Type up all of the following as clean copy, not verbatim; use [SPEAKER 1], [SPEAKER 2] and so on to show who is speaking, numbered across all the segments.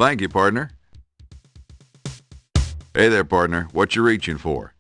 [SPEAKER 1] Thank you, partner. Hey there, partner. What you reaching for?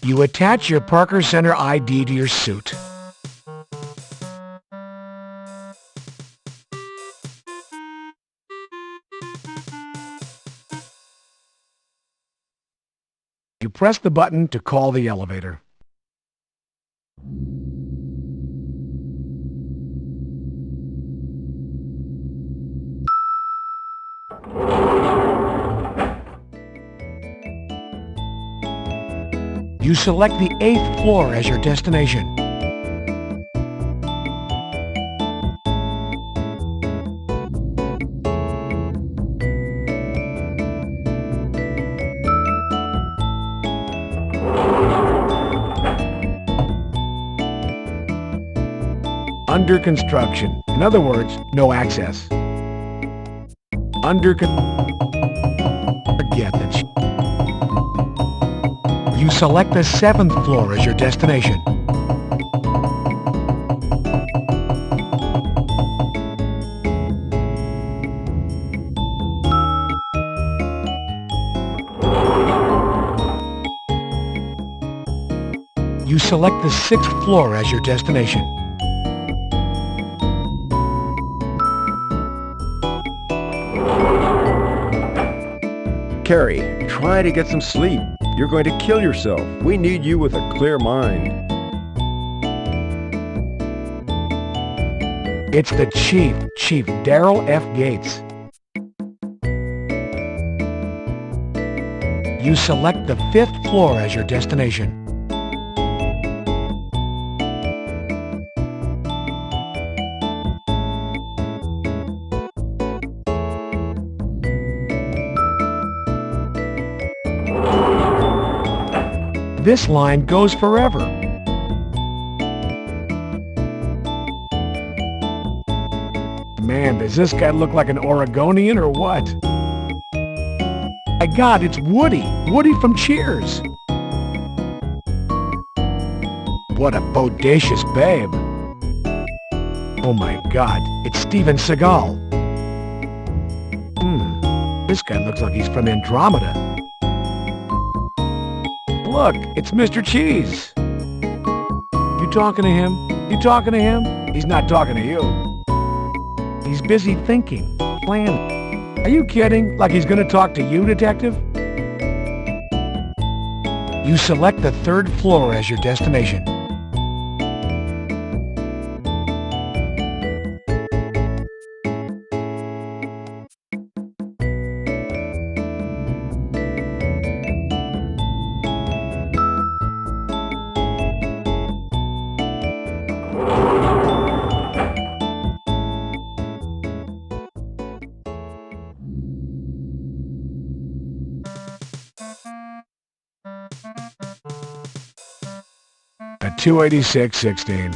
[SPEAKER 2] You attach your Parker Center ID to your suit. You press the button to call the elevator. You select the 8th floor as your destination. Under construction. In other words, no access. Forget that. You select the 7th floor as your destination. You select the 6th floor as your destination.
[SPEAKER 3] Carrie, try to get some sleep. You're going to kill yourself. We need you with a clear mind.
[SPEAKER 2] It's the Chief Daryl F. Gates. You select the 5th floor as your destination. This line goes forever. Man, does this guy look like an Oregonian or what? My God, it's Woody. Woody from Cheers. What a bodacious babe. Oh my God, it's Steven Seagal. This guy looks like he's from Andromeda. Look, it's Mr. Cheese. You talking to him? You talking to him? He's not talking to you. He's busy thinking, planning. Are you kidding? Like he's going to talk to you, detective? You select the 3rd floor as your destination. At 286-16.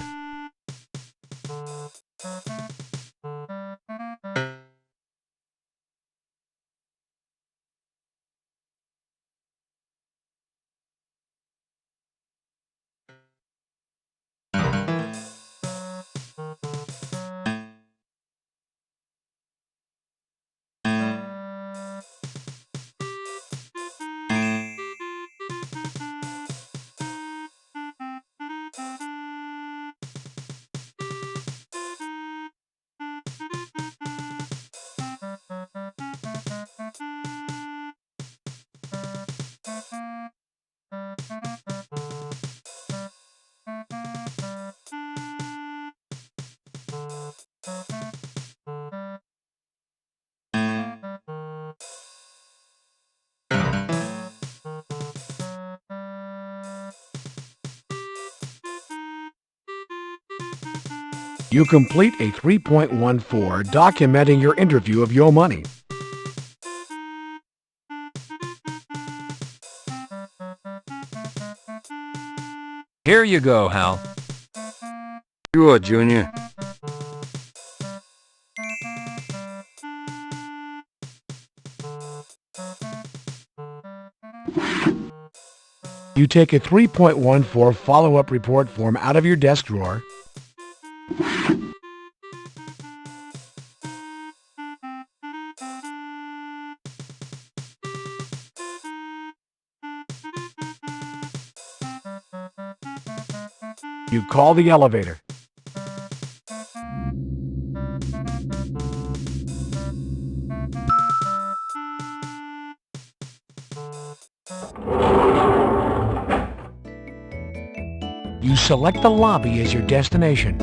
[SPEAKER 2] You complete a 3.14 documenting your interview of Yo Money.
[SPEAKER 4] Here you go, Hal.
[SPEAKER 3] Sure, Junior.
[SPEAKER 2] You take a 3.14 follow-up report form out of your desk drawer. You call the elevator. You select the lobby as your destination.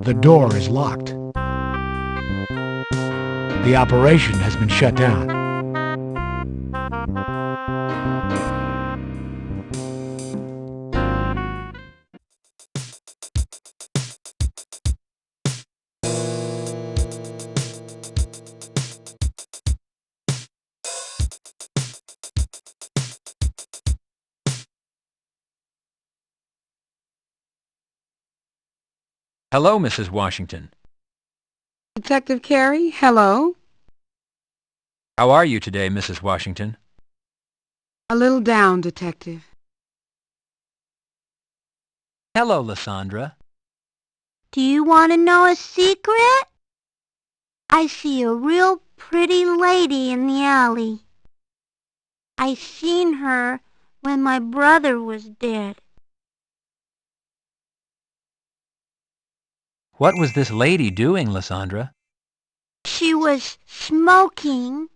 [SPEAKER 2] The door is locked. The operation has been shut down.
[SPEAKER 4] Hello, Mrs. Washington.
[SPEAKER 5] Detective Carey, hello.
[SPEAKER 4] How are you today, Mrs. Washington?
[SPEAKER 5] A little down, Detective.
[SPEAKER 4] Hello, Lysandra.
[SPEAKER 6] Do you want to know a secret? I see a real pretty lady in the alley. I seen her when my brother was dead.
[SPEAKER 4] What was this lady doing, Lysandra?
[SPEAKER 6] She was smoking.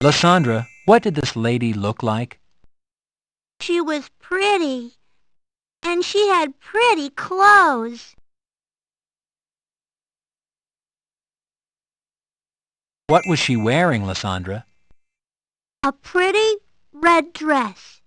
[SPEAKER 4] Lysandra, what did this lady look like?
[SPEAKER 6] She was pretty, and she had pretty clothes.
[SPEAKER 4] What was she wearing, Lysandra?
[SPEAKER 6] A pretty red dress.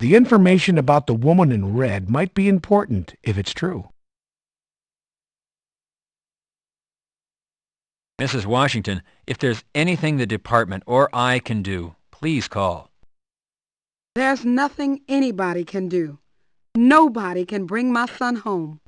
[SPEAKER 2] The information about the woman in red might be important if it's true.
[SPEAKER 4] Mrs. Washington, if there's anything the department or I can do, please call.
[SPEAKER 5] There's nothing anybody can do. Nobody can bring my son home.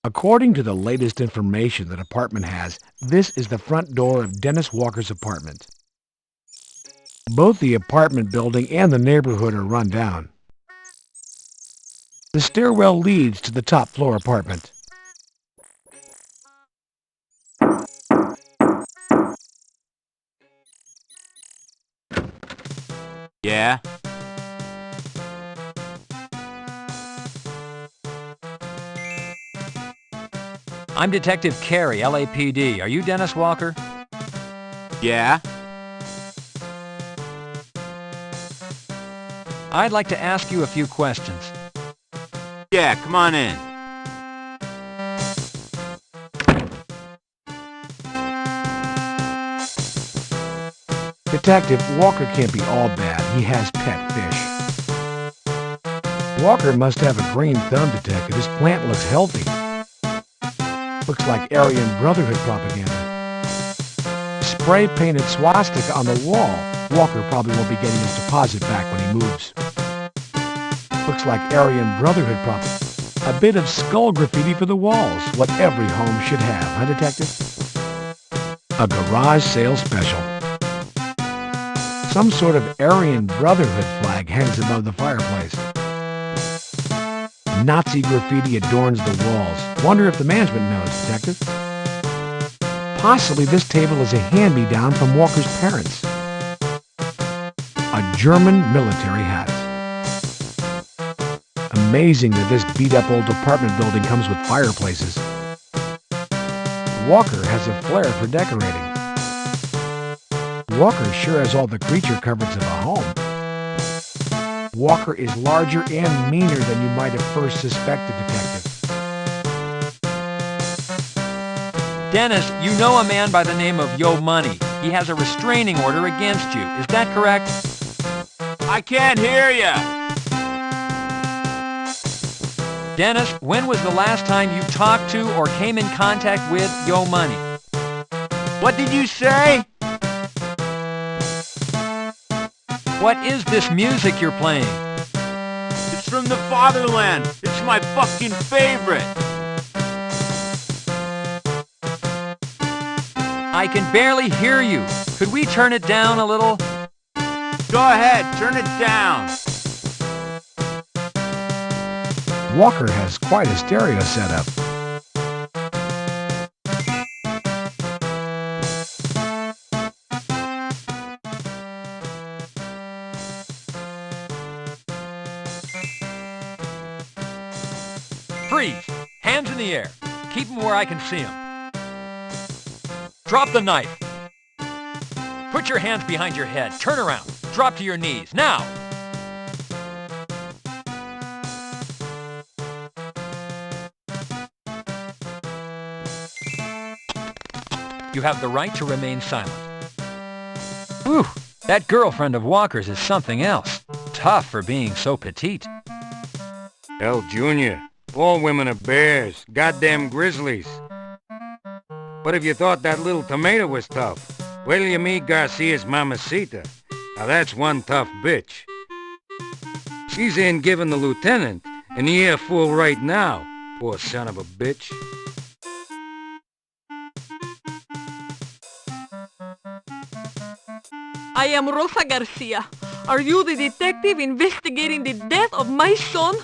[SPEAKER 2] According to the latest information the department has, this is the front door of Dennis Walker's apartment. Both the apartment building and the neighborhood are run down. The stairwell leads to the top floor apartment.
[SPEAKER 4] Yeah? I'm Detective Carey, LAPD. Are you Dennis Walker? Yeah? I'd like to ask you a few questions.
[SPEAKER 7] Yeah, come on in.
[SPEAKER 2] Detective, Walker can't be all bad. He has pet fish. Walker must have a green thumb, Detective. His plant looks healthy. Looks like Aryan Brotherhood propaganda. Spray-painted swastika on the wall. Walker probably won't be getting his deposit back when he moves. Looks like Aryan Brotherhood propaganda. A bit of skull graffiti for the walls. What every home should have, huh, Detective? A garage sale special. Some sort of Aryan Brotherhood flag hangs above the fireplace. Nazi graffiti adorns the walls. Wonder if the management knows, Detective. Possibly this table is a hand-me-down from Walker's parents. A German military hat. Amazing that this beat-up old apartment building comes with fireplaces. Walker has a flair for decorating. Walker sure has all the creature comforts of a home. Walker is larger and meaner than you might have first suspected, Detective.
[SPEAKER 4] Dennis, you know a man by the name of Yo Money. He has a restraining order against you. Is that correct?
[SPEAKER 7] I can't hear you.
[SPEAKER 4] Dennis, when was the last time you talked to or came in contact with Yo Money?
[SPEAKER 7] What did you say?
[SPEAKER 4] What is this music you're playing?
[SPEAKER 7] It's from the fatherland. It's my fucking favorite.
[SPEAKER 4] I can barely hear you. Could we turn it down a little?
[SPEAKER 7] Go ahead, turn it down.
[SPEAKER 2] Walker has quite a stereo setup.
[SPEAKER 4] Freeze! Hands in the air. Keep them where I can see them. Drop the knife. Put your hands behind your head. Turn around. Drop to your knees. Now! You have the right to remain silent. Whew! That girlfriend of Walker's is something else. Tough for being so petite.
[SPEAKER 7] Hell, Junior. All women are bears. Goddamn grizzlies. But if you thought that little tomato was tough, wait till you meet Garcia's mamacita. Now that's one tough bitch. She's in giving the lieutenant an earful right now. Poor son of a bitch.
[SPEAKER 8] I am Rosa Garcia. Are you the detective investigating the death of my son?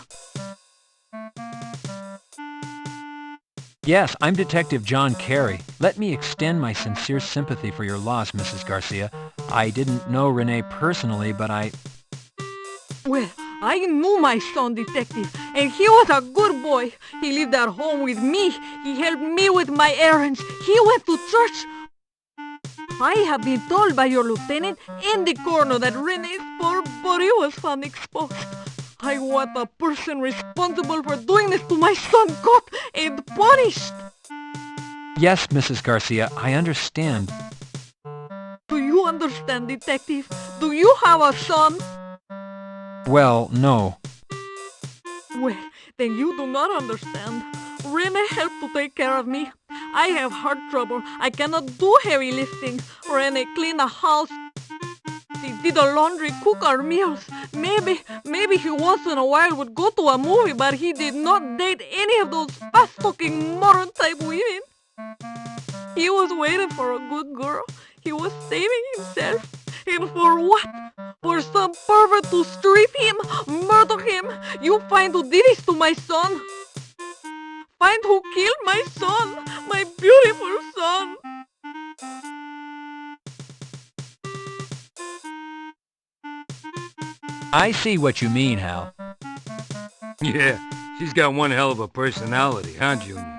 [SPEAKER 4] Yes, I'm Detective John Carey. Let me extend my sincere sympathy for your loss, Mrs. Garcia. I didn't know Renee personally, but
[SPEAKER 8] Well, I knew my son, detective, and he was a good boy. He lived at home with me. He helped me with my errands. He went to church. I have been told by your lieutenant and the coroner that Renee's poor body was found exposed. I want the person responsible for doing this to my son caught and punished.
[SPEAKER 4] Yes, Mrs. Garcia, I understand.
[SPEAKER 8] Do you understand, detective? Do you have a son?
[SPEAKER 4] Well, no.
[SPEAKER 8] Well, then you do not understand. Rene helped to take care of me. I have heart trouble. I cannot do heavy lifting. Rene cleaned the house. He did the laundry, cook our meals. Maybe he once in a while would go to a movie, but he did not date any of those fast-talking modern type women. He was waiting for a good girl. He was saving himself. And for what? For some pervert to strip him, murder him? You find who did this to my son. Find who killed my son, my beautiful son.
[SPEAKER 4] I see what you mean, Hal.
[SPEAKER 7] Yeah, she's got one hell of a personality, huh, Junior?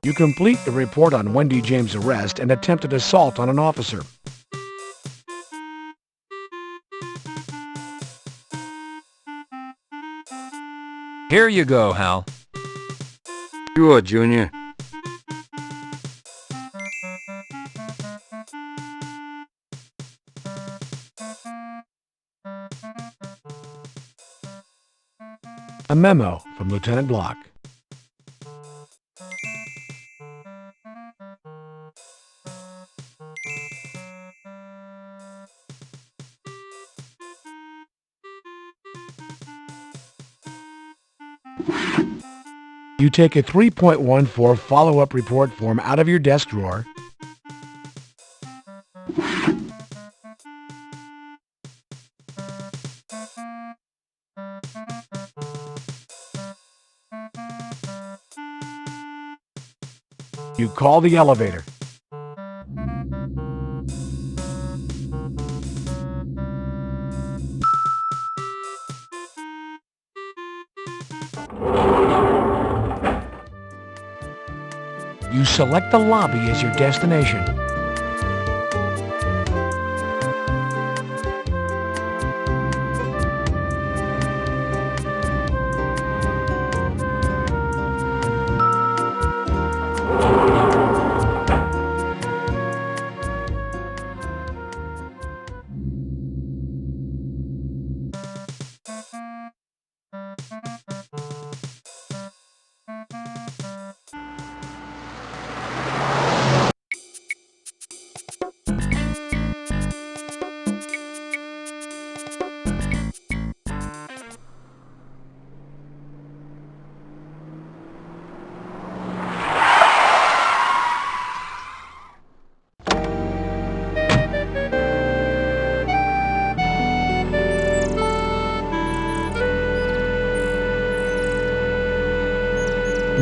[SPEAKER 2] You complete the report on Wendy James' arrest and attempted assault on an officer.
[SPEAKER 4] Here you go, Hal.
[SPEAKER 7] Sure, Junior.
[SPEAKER 2] A memo from Lieutenant Block. You take a 3.14 follow-up report form out of your desk drawer. You call the elevator. You select the lobby as your destination.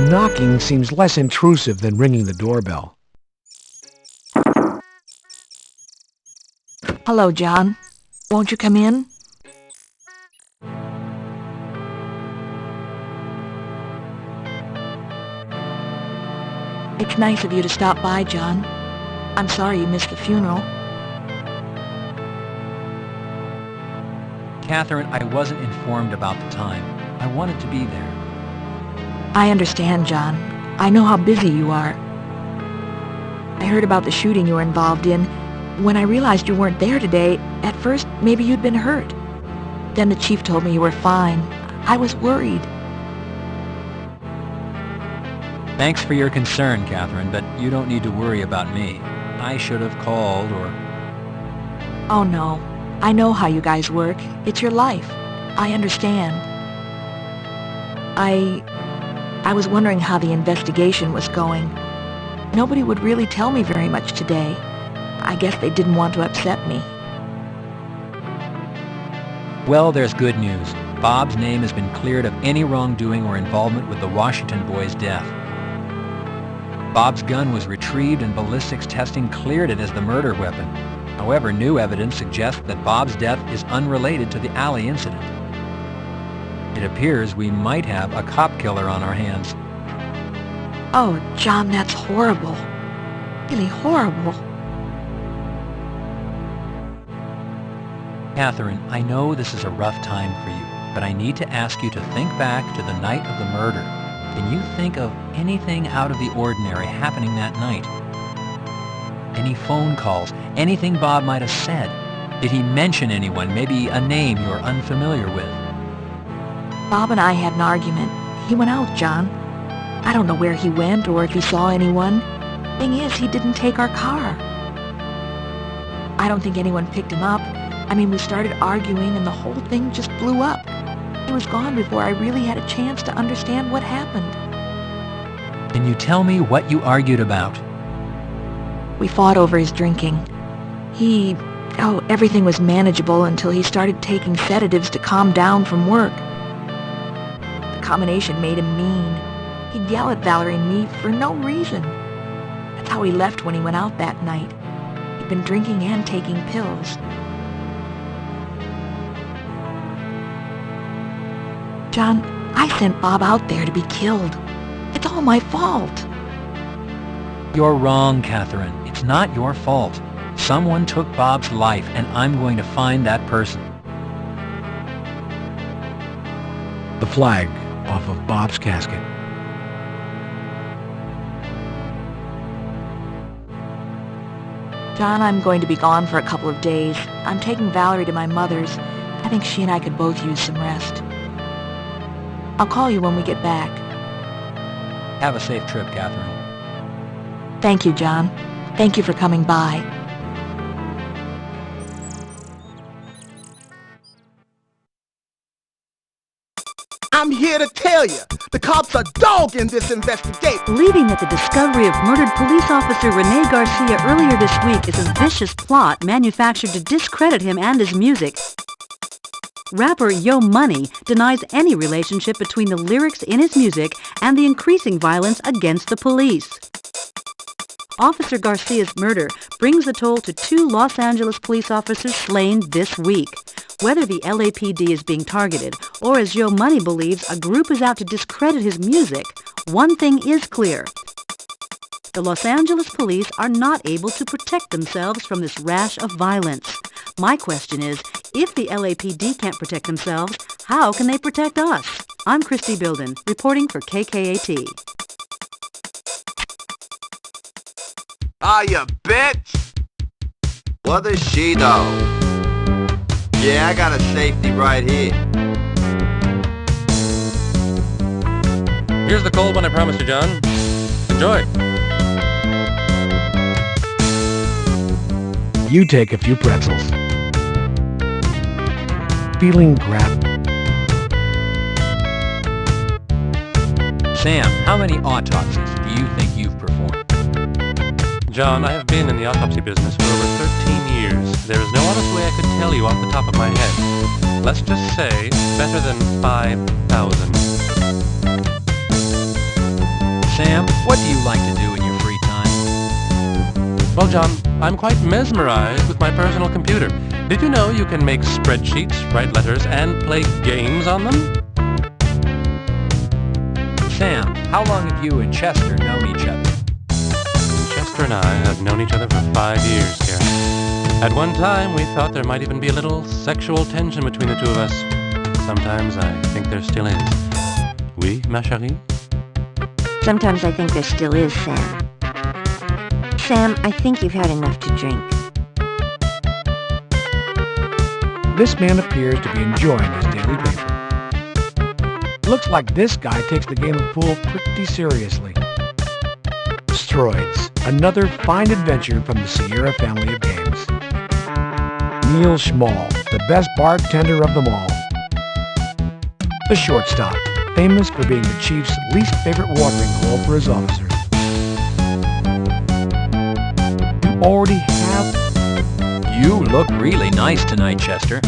[SPEAKER 2] Knocking seems less intrusive than ringing the doorbell.
[SPEAKER 9] Hello, John. Won't you come in? It's nice of you to stop by, John. I'm sorry you missed the funeral.
[SPEAKER 4] Catherine, I wasn't informed about the time. I wanted to be there.
[SPEAKER 9] I understand, John. I know how busy you are. I heard about the shooting you were involved in. When I realized you weren't there today, at first maybe you'd been hurt. Then the chief told me you were fine. I was worried.
[SPEAKER 4] Thanks for your concern, Catherine, but you don't need to worry about me. I should have called or...
[SPEAKER 9] Oh no. I know how you guys work. It's your life. I understand. I was wondering how the investigation was going. Nobody would really tell me very much today. I guess they didn't want to upset me.
[SPEAKER 4] Well, there's good news. Bob's name has been cleared of any wrongdoing or involvement with the Washington boy's death. Bob's gun was retrieved and ballistics testing cleared it as the murder weapon. However, new evidence suggests that Bob's death is unrelated to the alley incident. It appears we might have a cop killer on our hands.
[SPEAKER 9] Oh, John, that's horrible. Really horrible.
[SPEAKER 4] Catherine, I know this is a rough time for you, but I need to ask you to think back to the night of the murder. Can you think of anything out of the ordinary happening that night? Any phone calls? Anything Bob might have said? Did he mention anyone, maybe a name you're unfamiliar with?
[SPEAKER 9] Bob and I had an argument. He went out, John. I don't know where he went or if he saw anyone. Thing is, he didn't take our car. I don't think anyone picked him up. I mean, we started arguing and the whole thing just blew up. He was gone before I really had a chance to understand what happened.
[SPEAKER 4] Can you tell me what you argued about?
[SPEAKER 9] We fought over his drinking. Everything was manageable until he started taking sedatives to calm down from work. The combination made him mean. He'd yell at Valerie and me for no reason. That's how he left when he went out that night. He'd been drinking and taking pills. John, I sent Bob out there to be killed. It's all my fault.
[SPEAKER 4] You're wrong, Catherine. It's not your fault. Someone took Bob's life, and I'm going to find that person.
[SPEAKER 2] The flag off of Bob's casket.
[SPEAKER 9] John, I'm going to be gone for a couple of days. I'm taking Valerie to my mother's. I think she and I could both use some rest. I'll call you when we get back.
[SPEAKER 4] Have a safe trip, Catherine.
[SPEAKER 9] Thank you, John. Thank you for coming by.
[SPEAKER 10] I'm here to tell you, the cops are dogging this investigation.
[SPEAKER 11] Believing that the discovery of murdered police officer Rene Garcia earlier this week is a vicious plot manufactured to discredit him and his music, rapper Yo Money denies any relationship between the lyrics in his music and the increasing violence against the police. Officer Garcia's murder brings the toll to 2 Los Angeles police officers slain this week. Whether the LAPD is being targeted, or as Yo Money believes a group is out to discredit his music, one thing is clear. The Los Angeles police are not able to protect themselves from this rash of violence. My question is, if the LAPD can't protect themselves, how can they protect us? I'm Christy Bilden, reporting for KKAT.
[SPEAKER 12] Ah, you bitch! What does she know? Yeah, I got a safety right here.
[SPEAKER 13] Here's the cold one I promised you, John. Enjoy.
[SPEAKER 2] You take a few pretzels. Feeling grabbed.
[SPEAKER 4] Sam, how many autopsies do you think you've performed?
[SPEAKER 13] John, I have been in the autopsy business for over 13 years. There is no honest way I could tell you off the top of my head. Let's just say, better than 5,000.
[SPEAKER 4] Sam, what do you like to do in your free time?
[SPEAKER 13] Well, John, I'm quite mesmerized with my personal computer. Did you know you can make spreadsheets, write letters, and play games on them?
[SPEAKER 4] Sam, how long have you and Chester known each other?
[SPEAKER 13] Chester and I have known each other for 5 years, Karen. At one time, we thought there might even be a little sexual tension between the two of us. Sometimes I think there still is. Oui, ma chérie?
[SPEAKER 14] Sometimes I think there still is, Sam. Sam, I think you've had enough to drink.
[SPEAKER 2] This man appears to be enjoying his daily paper. Looks like this guy takes the game of pool pretty seriously. Asteroids, another fine adventure from the Sierra family of games. Neil Schmall, the best bartender of them all. The shortstop, famous for being the Chiefs' least favorite watering hole for his officers. You already have...
[SPEAKER 4] You look really nice tonight, Chester.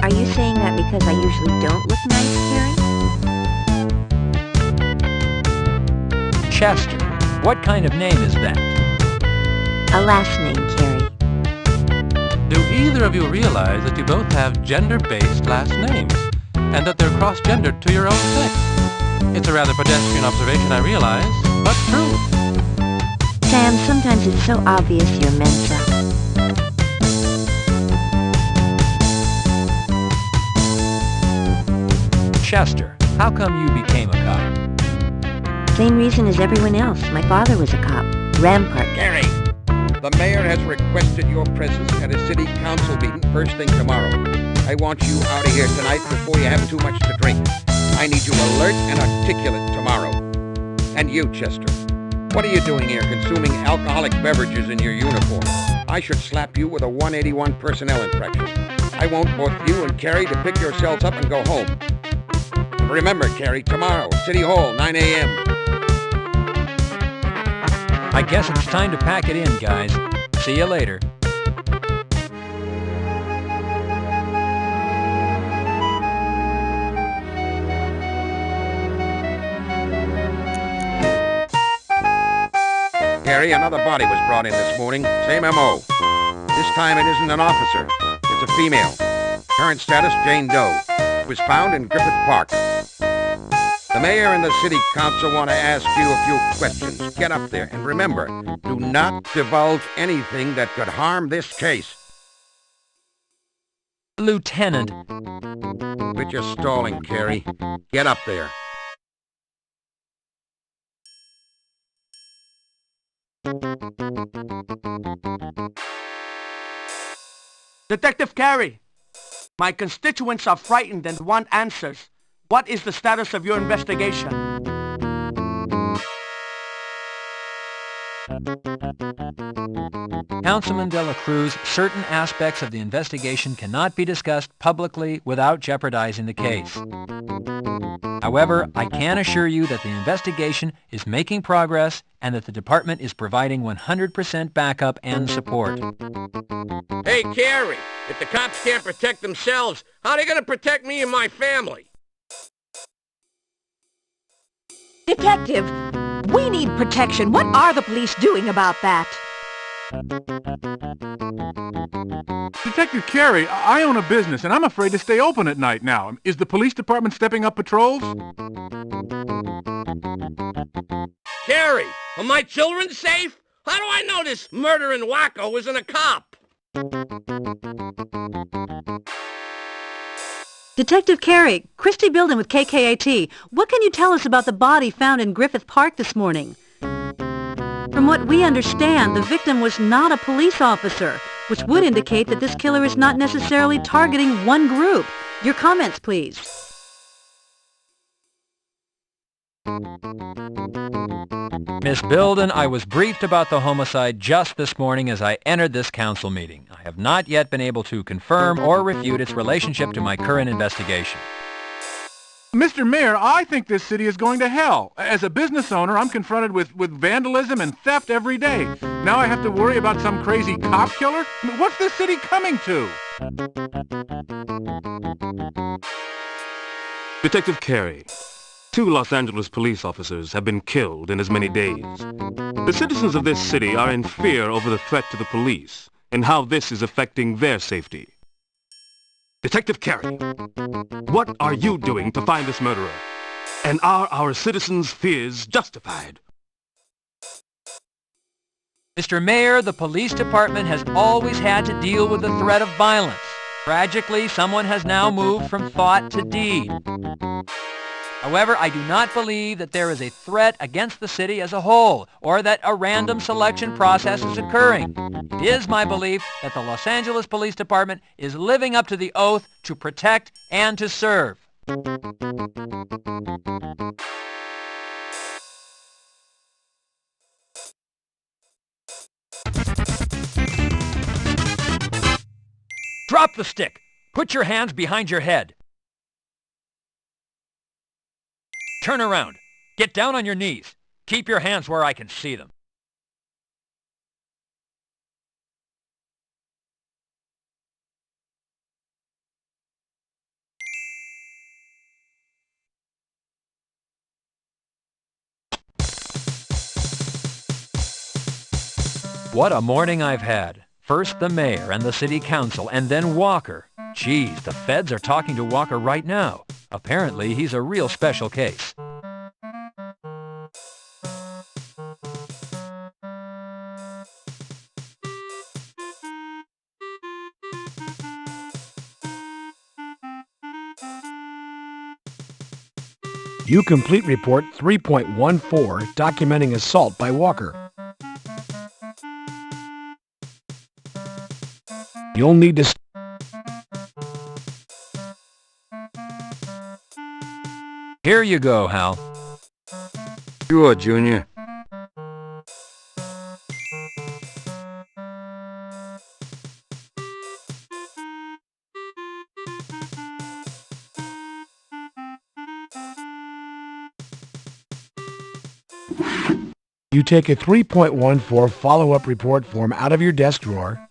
[SPEAKER 14] Are you saying that because I usually don't look nice, Carrie?
[SPEAKER 4] Chester, what kind of name is that?
[SPEAKER 14] A last name, Carrie.
[SPEAKER 13] Do either of you realize that you both have gender-based last names, and that they're cross-gendered to your own sex? It's a rather pedestrian observation, I realize, but true.
[SPEAKER 14] Sam, sometimes it's so obvious you're Mensa.
[SPEAKER 4] Chester, how come you became a cop?
[SPEAKER 14] Same reason as everyone else. My father was a cop. Rampart.
[SPEAKER 15] Gary, the mayor has requested your presence at a city council meeting first thing tomorrow. I want you out of here tonight before you have too much to drink. I need you alert and articulate tomorrow. And you, Chester, what are you doing here consuming alcoholic beverages in your uniform? I should slap you with a 181 personnel infraction. I want both you and Carrie to pick yourselves up and go home. Remember, Carrie, tomorrow, City Hall, 9 a.m.
[SPEAKER 4] I guess it's time to pack it in, guys. See you later.
[SPEAKER 15] Carrie, another body was brought in this morning. Same M.O. This time it isn't an officer. It's a female. Current status, Jane Doe. Was found in Griffith Park. The mayor and the city council want to ask you a few questions. Get up there, and remember, do not divulge anything that could harm this case.
[SPEAKER 4] Lieutenant.
[SPEAKER 15] Quit your stalling, Carey. Get up there.
[SPEAKER 10] Detective Carey, my constituents are frightened and want answers. What is the status of your investigation?
[SPEAKER 4] Councilman De La Cruz, certain aspects of the investigation cannot be discussed publicly without jeopardizing the case. However, I can assure you that the investigation is making progress and that the department is providing 100% backup and support.
[SPEAKER 7] Hey, Carey, if the cops can't protect themselves, how are they going to protect me and my family?
[SPEAKER 9] Detective, we need protection. What are the police doing about that?
[SPEAKER 2] Detective Carey, I own a business and I'm afraid to stay open at night now. Is the police department stepping up patrols?
[SPEAKER 7] Carey, are my children safe? How do I know this murdering wacko isn't a cop?
[SPEAKER 11] Detective Carey, Christy Bilden with KKAT. What can you tell us about the body found in Griffith Park this morning? From what we understand, the victim was not a police officer, which would indicate that this killer is not necessarily targeting one group. Your comments, please.
[SPEAKER 4] Miss Bilden, I was briefed about the homicide just this morning as I entered this council meeting. I have not yet been able to confirm or refute its relationship to my current investigation.
[SPEAKER 2] Mr. Mayor, I think this city is going to hell. As a business owner, I'm confronted with vandalism and theft every day. Now I have to worry about some crazy cop killer? What's this city coming to?
[SPEAKER 16] Detective Carey, 2 Los Angeles police officers have been killed in as many days. The citizens of this city are in fear over the threat to the police and how this is affecting their safety. Detective Carey, what are you doing to find this murderer? And are our citizens' fears justified?
[SPEAKER 4] Mr. Mayor, the police department has always had to deal with the threat of violence. Tragically, someone has now moved from thought to deed. However, I do not believe that there is a threat against the city as a whole, or that a random selection process is occurring. It is my belief that the Los Angeles Police Department is living up to the oath to protect and to serve. Drop the stick! Put your hands behind your head. Turn around. Get down on your knees. Keep your hands where I can see them. What a morning I've had. First the mayor and the city council, and then Walker. Geez, the feds are talking to Walker right now. Apparently, he's a real special case.
[SPEAKER 2] You complete report 3.14 documenting assault by Walker. You'll need to...
[SPEAKER 4] Here you go, Hal.
[SPEAKER 7] Sure, Junior.
[SPEAKER 2] You take a 3.14 follow-up report form out of your desk drawer.